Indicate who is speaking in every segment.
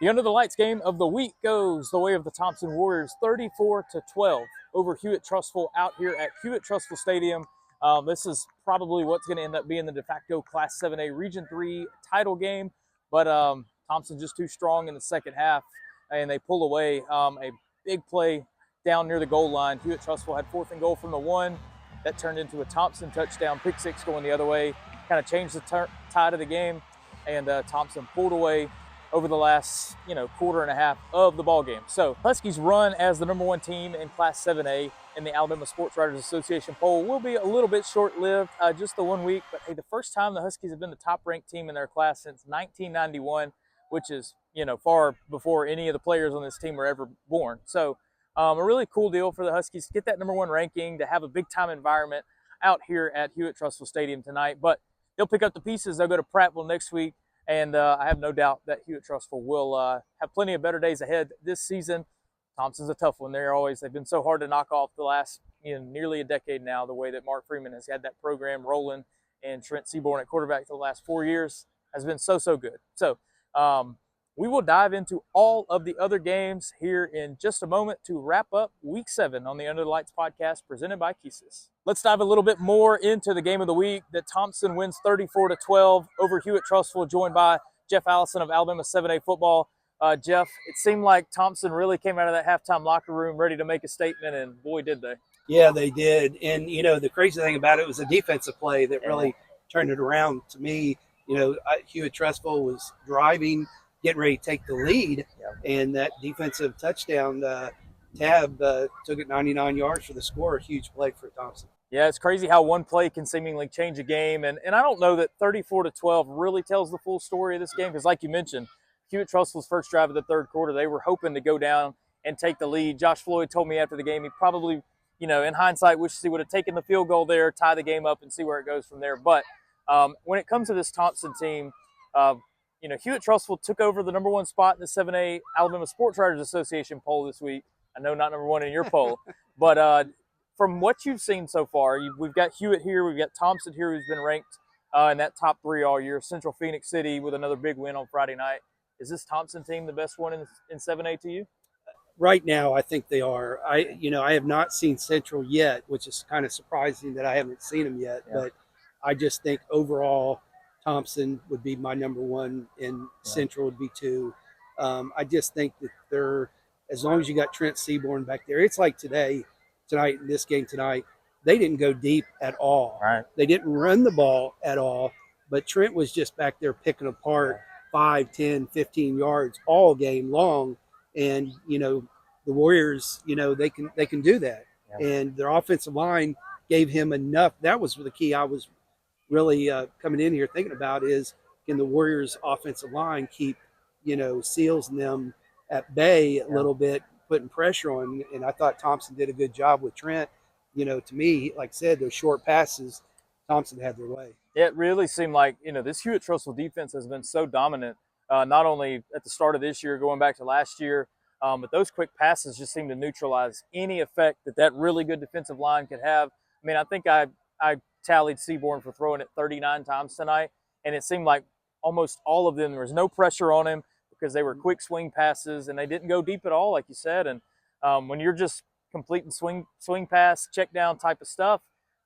Speaker 1: The Under the Lights game of the week goes the way of the Thompson Warriors, 34-12 over Hewitt-Trussville out here at Hewitt-Trussville Stadium. This is probably what's going to end up being the de facto Class 7A Region 3 title game, but Thompson just too strong in the second half, and they pull away a big play down near the goal line. Hewitt-Trussville had 4th and goal from the 1. That turned into a Thompson touchdown, pick 6 going the other way, kind of changed the tide of the game, and Thompson pulled away over the last, quarter and a half of the ball game. So Huskies run as the number 1 team in Class 7A in the Alabama Sports Writers Association poll will be a little bit short-lived, just the 1 week. But hey, the first time the Huskies have been the top-ranked team in their class since 1991, which is, far before any of the players on this team were ever born. So a really cool deal for the Huskies to get that number 1 ranking, to have a big-time environment out here at Hewitt-Trussville Stadium tonight. But they'll pick up the pieces. They'll go to Prattville next week. And I have no doubt that Hewitt-Trussville will have plenty of better days ahead this season. Thompson's a tough one. They've been so hard to knock off the last nearly a decade now, the way that Mark Freeman has had that program rolling, and Trent Seaborn at quarterback for the last 4 years has been so good. So we will dive into all of the other games here in just a moment to wrap up Week 7 on the Under the Lights podcast presented by KEYSYS. Let's dive a little bit more into the game of the week that Thompson wins 34-12 over Hewitt-Trussville, joined by Jeff Allison of Alabama 7A football. Jeff, it seemed like Thompson really came out of that halftime locker room ready to make a statement, and boy, did they.
Speaker 2: Yeah, they did. And, the crazy thing about it was a defensive play that really turned it around. To me, Hewitt-Trussville was driving, getting ready to take the lead, and that defensive touchdown Tab took it 99 yards for the score. A huge play for Thompson.
Speaker 1: Yeah, it's crazy how one play can seemingly change a game, and I don't know that 34-12 really tells the full story of this game, because like you mentioned, Hewitt-Trussville's first drive of the third quarter, they were hoping to go down and take the lead. Josh Floyd told me after the game he probably, in hindsight, wishes he would have taken the field goal there, tie the game up, and see where it goes from there. But when it comes to this Thompson team, Hewitt-Trussville took over the number 1 spot in the 7A Alabama Sports Writers Association poll this week. I know not number 1 in your poll, but from what you've seen so far, we've got Hewitt here, we've got Thompson here, who's been ranked in that top 3 all year. Central Phoenix City with another big win on Friday night. Is this Thompson team the best one in 7A to you?
Speaker 2: Right now, I think they are. I have not seen Central yet, which is kind of surprising that I haven't seen them yet. Yeah. But I just think overall, Thompson would be my number 1, and Central would be 2. I just think that they're, as long as you got Trent Seaborn back there, it's like tonight, in this game tonight, they didn't go deep at all.
Speaker 1: Right.
Speaker 2: They didn't run the ball at all, but Trent was just back there picking apart 5, 10, 15 yards all game long. And, the Warriors, they can do that. Yeah. And their offensive line gave him enough. That was the key I was really coming in here thinking about is, can the Warriors offensive line keep, Seals and them at bay a little bit, putting pressure on. And I thought Thompson did a good job with Trent. To me, like I said, those short passes, Thompson had their way.
Speaker 1: It really seemed like, this Hewitt-Trussville defense has been so dominant, not only at the start of this year, going back to last year, but those quick passes just seem to neutralize any effect that really good defensive line could have. I mean, I think I tallied Seaborn for throwing it 39 times tonight, and it seemed like almost all of them, there was no pressure on him because they were quick swing passes, and they didn't go deep at all, like you said. And when you're just completing swing pass, check down type of stuff,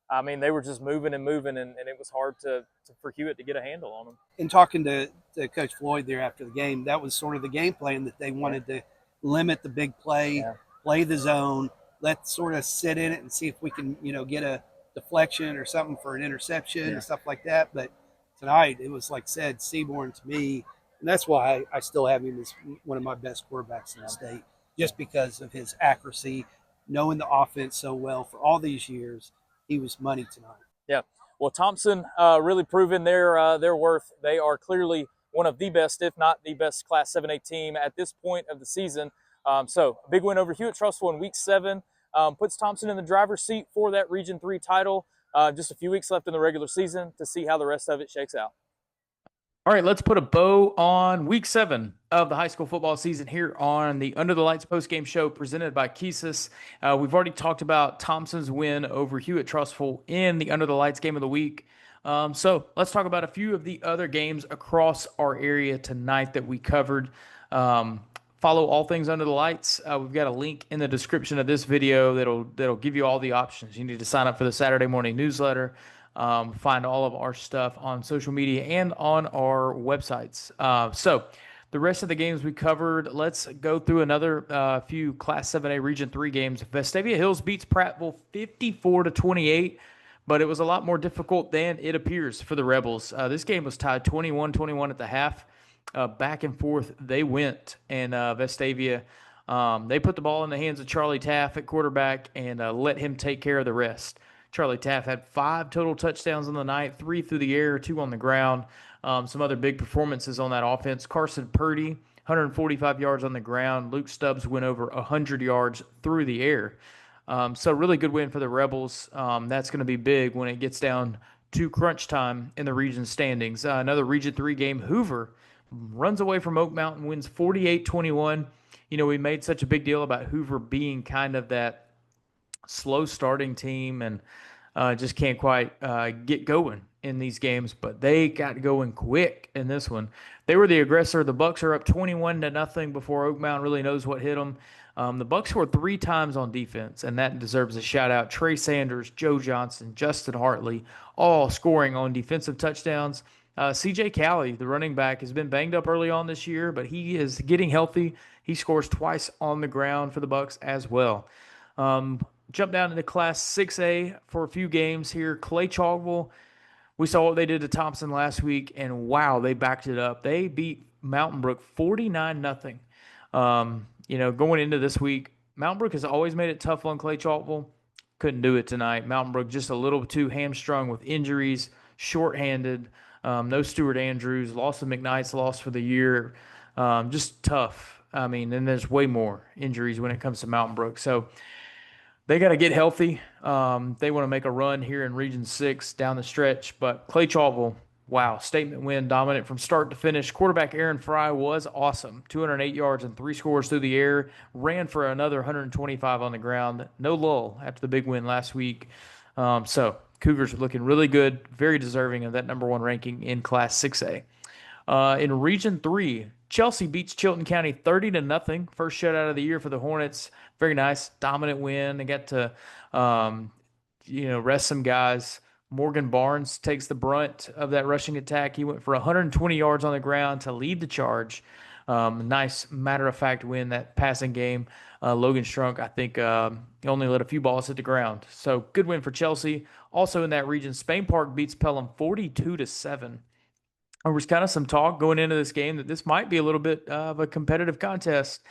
Speaker 1: I mean, they were just moving, and it was hard for Hewitt to get a handle on them.
Speaker 2: In talking to Coach Floyd there after the game, that was sort of the game plan, that they wanted to limit the big play, play the zone, let's sort of sit in it and see if we can, get a deflection or something for an interception and stuff like that. But tonight, it was, like I said, Seaborn to me, and that's why I still have him as one of my best quarterbacks in the state, just because of his accuracy, knowing the offense so well for all these years. He was money tonight. Yeah.
Speaker 1: Well, Thompson really proven their worth. They are clearly one of the best, if not the best, Class 7A team at this point of the season. So a big win over Hewitt-Trussville in Week 7 puts Thompson in the driver's seat for that Region 3 title. Just a few weeks left in the regular season to see how the rest of it shakes out.
Speaker 3: All right, let's put a bow on Week 7 of the high school football season here on the Under the Lights postgame show presented by KEYSYS. We've already talked about Thompson's win over Hewitt-Trussville in the Under the Lights game of the week. So let's talk about a few of the other games across our area tonight that we covered. Follow All Things Under the Lights. We've got a link in the description of this video that'll give you all the options. You need to sign up for the Saturday morning newsletter. Find all of our stuff on social media and on our websites. So the rest of the games we covered, let's go through another few Class 7A Region 3 games. Vestavia Hills beats Prattville 54-28, but it was a lot more difficult than it appears for the Rebels. This game was tied 21-21 at the half. Back and forth they went, and Vestavia, they put the ball in the hands of Charlie Taff at quarterback and let him take care of the rest. Charlie Taff had 5 total touchdowns on the night, 3 through the air, 2 on the ground. Some other big performances on that offense. Carson Purdy, 145 yards on the ground. Luke Stubbs went over 100 yards through the air. So really good win for the Rebels. That's going to be big when it gets down to crunch time in the region standings. Another Region 3 game, Hoover runs away from Oak Mountain, wins 48-21. You know, we made such a big deal about Hoover being kind of that slow starting team and just can't quite get going in these games, but they got going quick in this one. They were the aggressor. The Bucks are up 21-0 before Oak Mountain really knows what hit them. The Bucks scored 3 times on defense, and that deserves a shout out. Trey Sanders, Joe Johnson, Justin Hartley, all scoring on defensive touchdowns. CJ Calley, the running back, has been banged up early on this year, but he is getting healthy. He scores twice on the ground for the Bucks as well. Jump down into Class 6A for a few games here. Clay-Chalkville, we saw what they did to Thompson last week, and wow, they backed it up. They beat Mountain Brook 49-0. You know, going into this week, Mountain Brook has always made it tough on Clay-Chalkville. Couldn't do it tonight. Mountain Brook just a little too hamstrung with injuries, shorthanded. No Stuart Andrews, loss of McKnight's lost for the year. Just tough. I mean, and there's way more injuries when it comes to Mountain Brook. So they got to get healthy. They want to make a run here in Region 6 down the stretch. But Clay-Chalkville, wow, statement win, dominant from start to finish. Quarterback Aaron Fry was awesome. 208 yards and 3 scores through the air. Ran for another 125 on the ground. No lull after the big win last week. So Cougars are looking really good, very deserving of that number 1 ranking in Class 6A. In Region 3, Chelsea beats Chilton County 30-0. First shutout of the year for the Hornets. Very nice, dominant win. They got to, rest some guys. Morgan Barnes takes the brunt of that rushing attack. He went for 120 yards on the ground to lead the charge. Nice matter-of-fact win, that passing game. Logan Strunk, I think, only let a few balls hit the ground. So good win for Chelsea. Also in that region, Spain Park beats Pelham 42-7. There was kind of some talk going into this game that this might be a little bit of a competitive contest.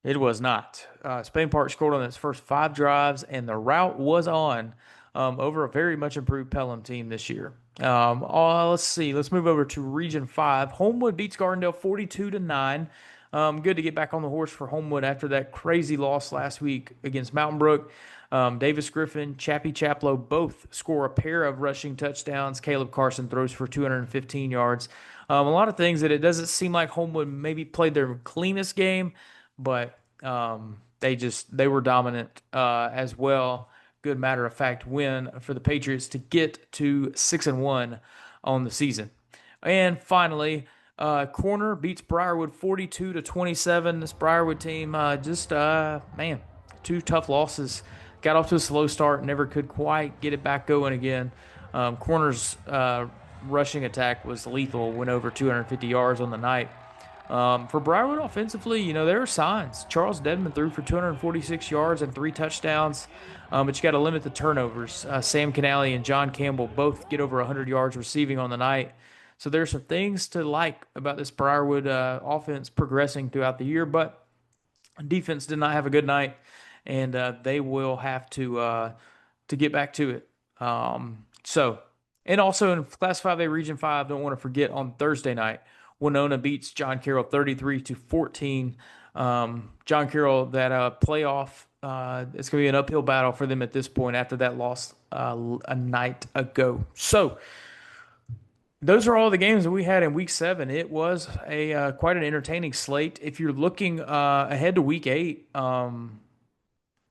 Speaker 3: It was not. Spain Park scored on its first 5 drives, and the route was on over a very much improved Pelham team this year. Let's see. Let's move over to Region 5. Homewood beats Gardendale 42-9. Good to get back on the horse for Homewood after that crazy loss last week against Mountain Brook. Davis Griffin, Chappie Chaplow both score a pair of rushing touchdowns. Caleb Carson throws for 215 yards. A lot of things that it doesn't seem like Homewood maybe played their cleanest game, but they were dominant as well. Good matter-of-fact win for the Patriots to get to 6-1 on the season. And finally, Corner beats Briarwood 42-27. This Briarwood team 2 tough losses. Got off to a slow start, never could quite get it back going again. Corner's rushing attack was lethal, went over 250 yards on the night. For Briarwood offensively, there are signs. Charles Dedman threw for 246 yards and 3 touchdowns, but you got to limit the turnovers. Sam Canale and John Campbell both get over 100 yards receiving on the night. So there's some things to like about this Briarwood offense progressing throughout the year, but defense did not have a good night, and they will have to get back to it. And also in Class 5A Region 5, don't want to forget on Thursday night, Winona beats John Carroll 33-14. John Carroll, that playoff, it's going to be an uphill battle for them at this point after that loss a night ago. So those are all the games that we had in Week 7. It was a quite an entertaining slate. If you're looking ahead to Week 8,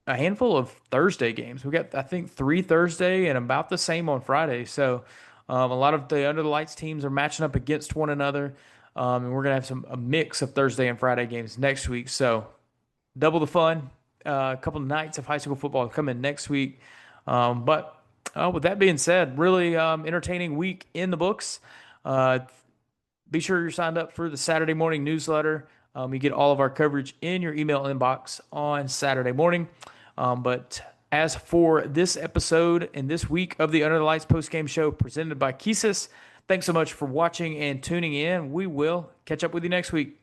Speaker 3: a handful of Thursday games. We got, I think, 3 Thursday and about the same on Friday. So a lot of the Under the Lights teams are matching up against one another. And we're going to have a mix of Thursday and Friday games next week. So double the fun. A couple of nights of high school football coming next week. But with that being said, really entertaining week in the books. Be sure you're signed up for the Saturday morning newsletter. You get all of our coverage in your email inbox on Saturday morning. But as for this episode and this week of the Under the Lights postgame show presented by KEYSYS, thanks so much for watching and tuning in. We will catch up with you next week.